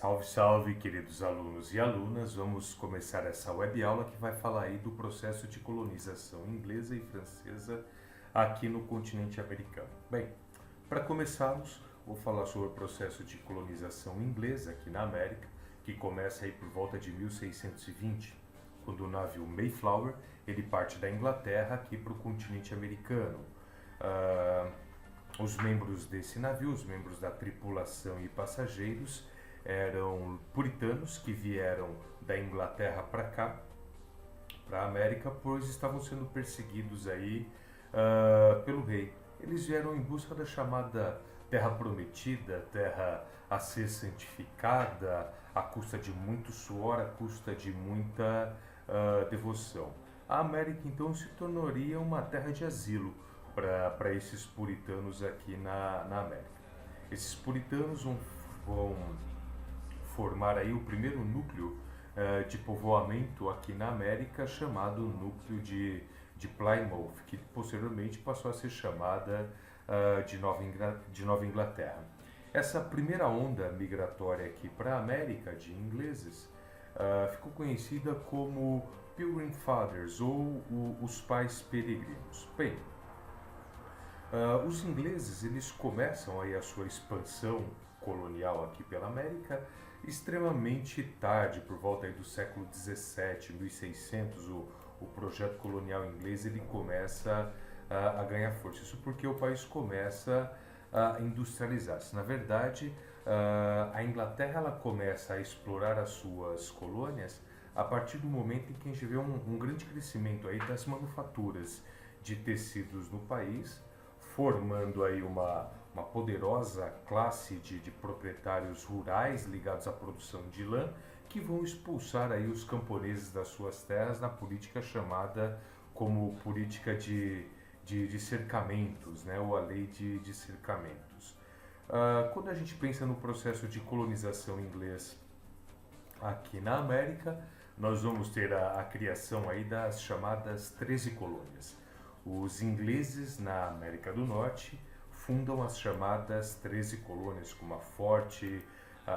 Salve, salve, queridos alunos e alunas. Vamos começar essa web aula que vai falar aí do processo de colonização inglesa e francesa aqui no continente americano. Bem, para começarmos, vou falar sobre o processo de colonização inglesa aqui na América, que começa aí por volta de 1620, quando o navio Mayflower ele parte da Inglaterra aqui para o continente americano. Os membros desse navio, os membros da tripulação e passageiros, eram puritanos que vieram da Inglaterra para cá, para a América, pois estavam sendo perseguidos aí pelo rei. Eles vieram em busca da chamada Terra Prometida, terra a ser santificada, à custa de muito suor, à custa de muita devoção. A América então se tornaria uma terra de asilo para esses puritanos aqui na América. Esses puritanos vão formar aí o primeiro núcleo de povoamento aqui na América, chamado núcleo de Plymouth, que posteriormente passou a ser chamada de Nova Inglaterra. Essa primeira onda migratória aqui para a América de ingleses ficou conhecida como Pilgrim Fathers, ou os pais peregrinos. Bem, os ingleses eles começam aí a sua expansão colonial aqui pela América extremamente tarde, por volta aí do século 17, 1600, o projeto colonial inglês ele começa a ganhar força. Isso porque o país começa a industrializar-se. Na verdade, a Inglaterra ela começa a explorar as suas colônias a partir do momento em que a gente vê um grande crescimento aí das manufaturas de tecidos no país, formando aí uma poderosa classe de proprietários rurais ligados à produção de lã, que vão expulsar aí os camponeses das suas terras na política chamada como política de cercamentos, né, ou a lei de cercamentos. Quando a gente pensa no processo de colonização inglês aqui na América, nós vamos ter a criação aí das chamadas 13 colônias. Os ingleses na América do Norte fundam as chamadas 13 colônias com uma forte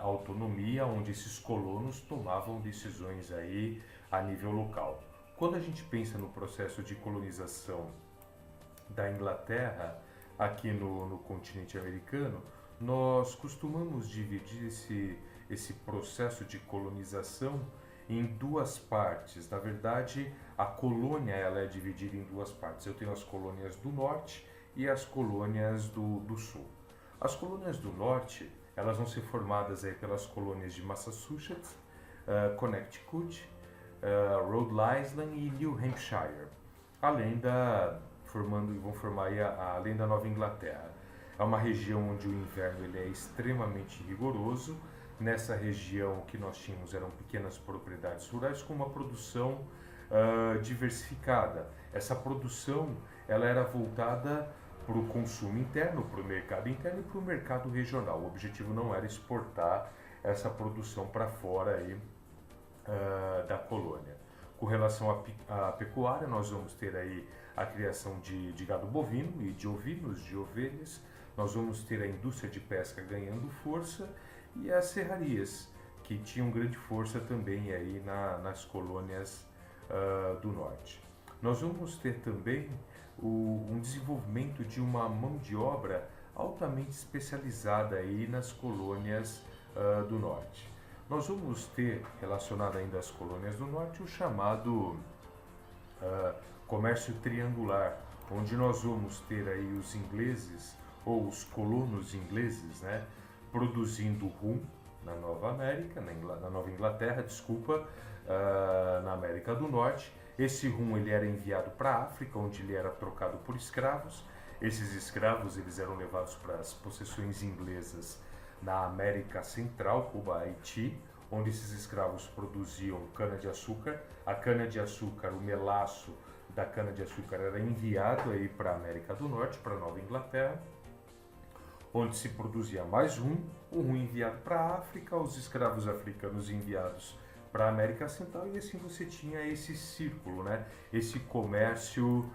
autonomia, onde esses colonos tomavam decisões aí a nível local. Quando a gente pensa no processo de colonização da Inglaterra aqui no continente americano, nós costumamos dividir esse processo de colonização em duas partes. Na verdade, a colônia ela é dividida em duas partes. Eu tenho as colônias do norte e as colônias do sul. As colônias do norte elas vão ser formadas aí pelas colônias de Massachusetts, Connecticut, Rhode Island e New Hampshire, vão formar aí além da Nova Inglaterra. É uma região onde o inverno ele é extremamente rigoroso. Nessa região o que nós tínhamos eram pequenas propriedades rurais com uma produção diversificada. Essa produção ela era voltada para o consumo interno, para o mercado interno e para o mercado regional. O objetivo não era exportar essa produção para fora aí, da colônia. Com relação à pecuária, nós vamos ter aí a criação de gado bovino e de ovinos, de ovelhas. Nós vamos ter a indústria de pesca ganhando força e as serrarias, que tinham grande força também aí nas colônias do norte. Nós vamos ter também um desenvolvimento de uma mão de obra altamente especializada aí nas colônias do norte. Nós vamos ter, relacionado ainda às colônias do norte, o chamado comércio triangular, onde nós vamos ter aí os ingleses, ou os colonos ingleses, né, produzindo rum na Nova América, na Nova Inglaterra, desculpa, na América do Norte. Esse rum ele era enviado para a África, onde ele era trocado por escravos. Esses escravos eles eram levados para as possessões inglesas na América Central, Cuba, Haiti, onde esses escravos produziam cana-de-açúcar. A cana-de-açúcar, o melaço da cana-de-açúcar era enviado aí para a América do Norte, para a Nova Inglaterra, onde se produzia mais rum, o rum enviado para a África, os escravos africanos enviados para a América Central, e assim você tinha esse círculo, né? Esse comércio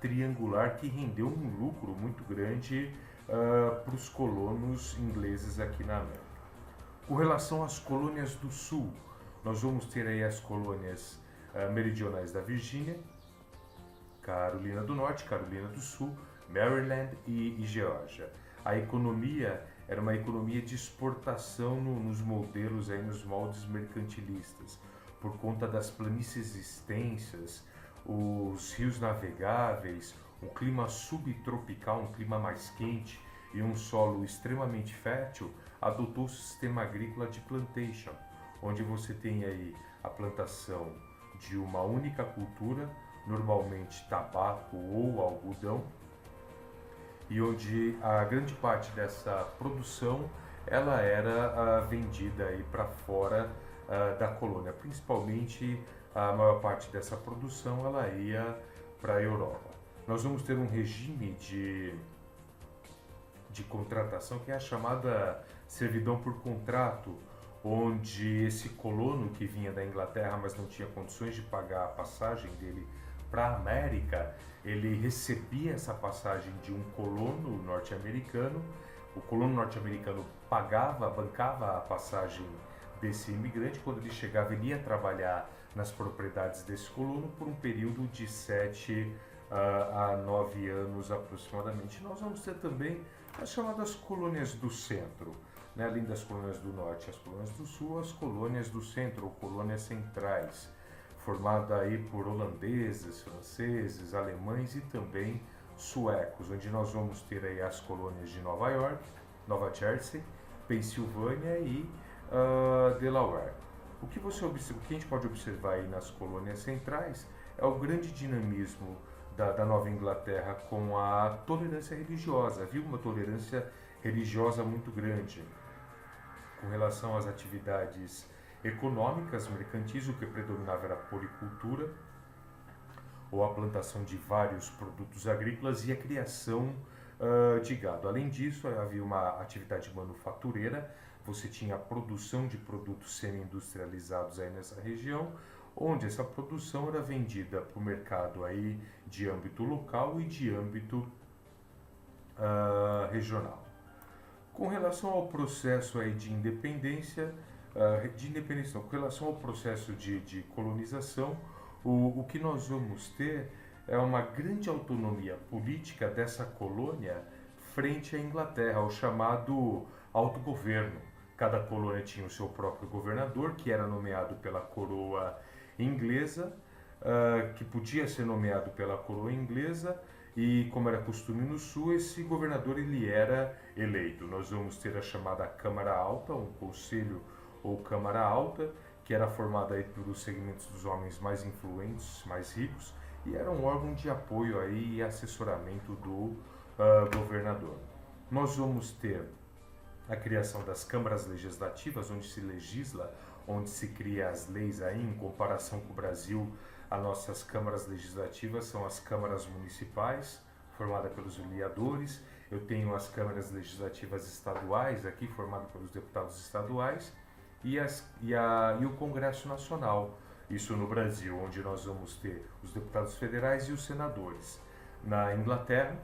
triangular que rendeu um lucro muito grande para os colonos ingleses aqui na América. Com relação às colônias do sul, nós vamos ter aí as colônias meridionais da Virgínia, Carolina do Norte, Carolina do Sul, Maryland e Geórgia. A economia era uma economia de exportação nos modelos, aí, nos moldes mercantilistas, por conta das planícies extensas, os rios navegáveis, um clima subtropical, um clima mais quente e um solo extremamente fértil, adotou o sistema agrícola de plantation, onde você tem aí a plantação de uma única cultura, normalmente tabaco ou algodão, e onde a grande parte dessa produção ela era vendida aí para fora da colônia, principalmente a maior parte dessa produção ela ia para a Europa. Nós vamos ter um regime de contratação que é a chamada servidão por contrato, onde esse colono que vinha da Inglaterra, mas não tinha condições de pagar a passagem dele para a América, ele recebia essa passagem de um colono norte-americano. O colono norte-americano bancava a passagem desse imigrante. Quando ele chegava, ele ia trabalhar nas propriedades desse colono por um período de 7 a 9 anos aproximadamente. Nós vamos ter também as chamadas colônias do centro, né? Além das colônias do norte e as colônias do sul, as colônias do centro ou colônias centrais, formada aí por holandeses, franceses, alemães e também suecos, onde nós vamos ter aí as colônias de Nova York, Nova Jersey, Pensilvânia e Delaware. O que a gente pode observar aí nas colônias centrais é o grande dinamismo da Nova Inglaterra com a tolerância religiosa. Havia uma tolerância religiosa muito grande com relação às atividades econômicas, mercantis. O que predominava era a policultura, ou a plantação de vários produtos agrícolas e a criação de gado. Além disso, havia uma atividade manufatureira, você tinha a produção de produtos semi-industrializados aí nessa região, onde essa produção era vendida para o mercado aí de âmbito local e de âmbito regional. Com relação ao processo aí de independência, com relação ao processo de colonização, o que nós vamos ter é uma grande autonomia política dessa colônia frente à Inglaterra, o chamado autogoverno. Cada colônia tinha o seu próprio governador, que era nomeado pela coroa inglesa, que podia ser nomeado pela coroa inglesa, e como era costume no sul, esse governador ele era eleito. Nós vamos ter a chamada Câmara Alta, um conselho ou Câmara Alta, que era formada aí pelos segmentos dos homens mais influentes, mais ricos, e era um órgão de apoio aí e assessoramento do governador. Nós vamos ter a criação das câmaras legislativas, onde se legisla, onde se cria as leis aí. Em comparação com o Brasil, as nossas câmaras legislativas são as câmaras municipais, formadas pelos vereadores. Eu tenho as câmaras legislativas estaduais aqui, formadas pelos deputados estaduais, e o Congresso Nacional, isso no Brasil, onde nós vamos ter os deputados federais e os senadores. Na Inglaterra,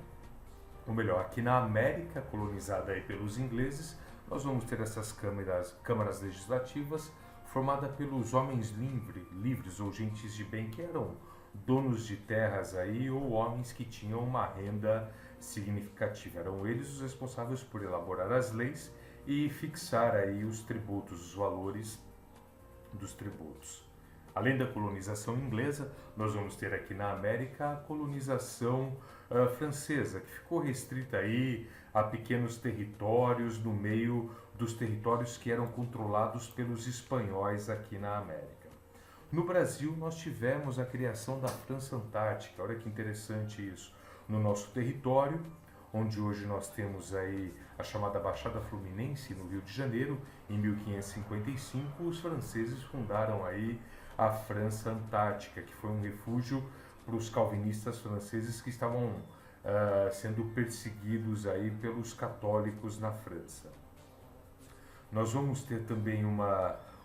ou melhor, aqui na América, colonizada aí pelos ingleses, nós vamos ter essas câmaras legislativas formadas pelos homens livres ou gentes de bem, que eram donos de terras aí ou homens que tinham uma renda significativa. Eram eles os responsáveis por elaborar as leis e fixar aí os tributos, os valores dos tributos. Além da colonização inglesa, nós vamos ter aqui na América a colonização francesa, que ficou restrita aí a pequenos territórios no meio dos territórios que eram controlados pelos espanhóis aqui na América. No Brasil, nós tivemos a criação da França Antártica. Olha que interessante isso. No nosso território, onde hoje nós temos aí a chamada Baixada Fluminense, no Rio de Janeiro, em 1555, os franceses fundaram aí a França Antártica, que foi um refúgio para os calvinistas franceses que estavam sendo perseguidos aí pelos católicos na França. Nós vamos ter também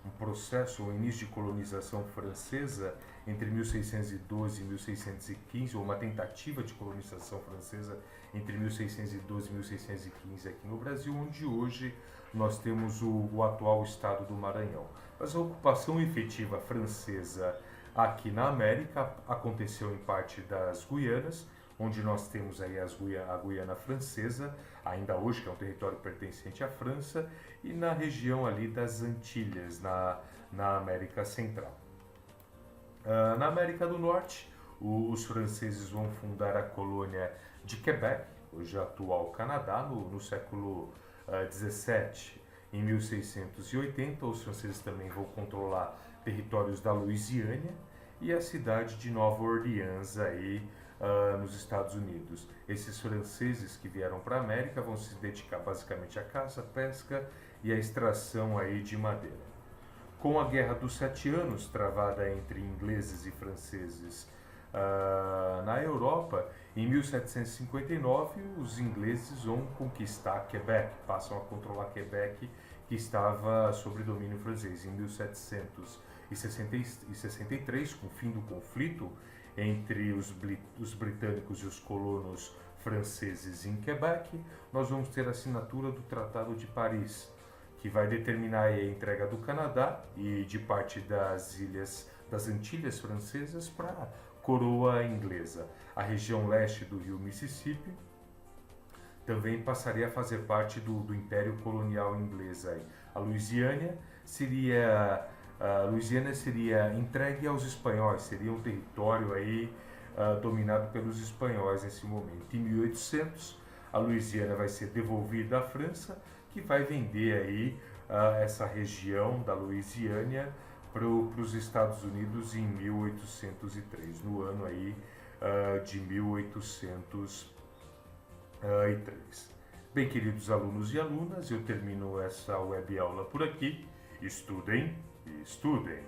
um processo, um início de colonização francesa entre 1612 e 1615, ou uma tentativa de colonização francesa entre 1612 e 1615 aqui no Brasil, onde hoje nós temos o atual estado do Maranhão. Mas a ocupação efetiva francesa aqui na América aconteceu em parte das Guianas, onde nós temos aí a Guiana Francesa, ainda hoje, que é um território pertencente à França, e na região ali das Antilhas, na América Central. Na América do Norte, os franceses vão fundar a colônia de Quebec, hoje atual Canadá, no século XVII. Em 1680, os franceses também vão controlar territórios da Louisiana e a cidade de Nova Orleans aí nos Estados Unidos. Esses franceses que vieram para a América vão se dedicar basicamente à caça, pesca e à extração aí de madeira. Com a Guerra dos Sete Anos, travada entre ingleses e franceses na Europa, em 1759 os ingleses vão conquistar Quebec, passam a controlar Quebec, que estava sob domínio francês. Em 1763, com o fim do conflito entre os britânicos e os colonos franceses em Quebec, nós vamos ter a assinatura do Tratado de Paris, que vai determinar a entrega do Canadá e de parte das Antilhas francesas para a coroa inglesa. A região leste do rio Mississippi também passaria a fazer parte do Império Colonial Inglês. A Louisiana seria entregue aos espanhóis, seria um território aí dominado pelos espanhóis nesse momento. Em 1800, a Louisiana vai ser devolvida à França, que vai vender aí essa região da Louisiana para os Estados Unidos em 1803, no ano aí de 1803. Bem, queridos alunos e alunas, eu termino essa web aula por aqui. Estudem e estudem!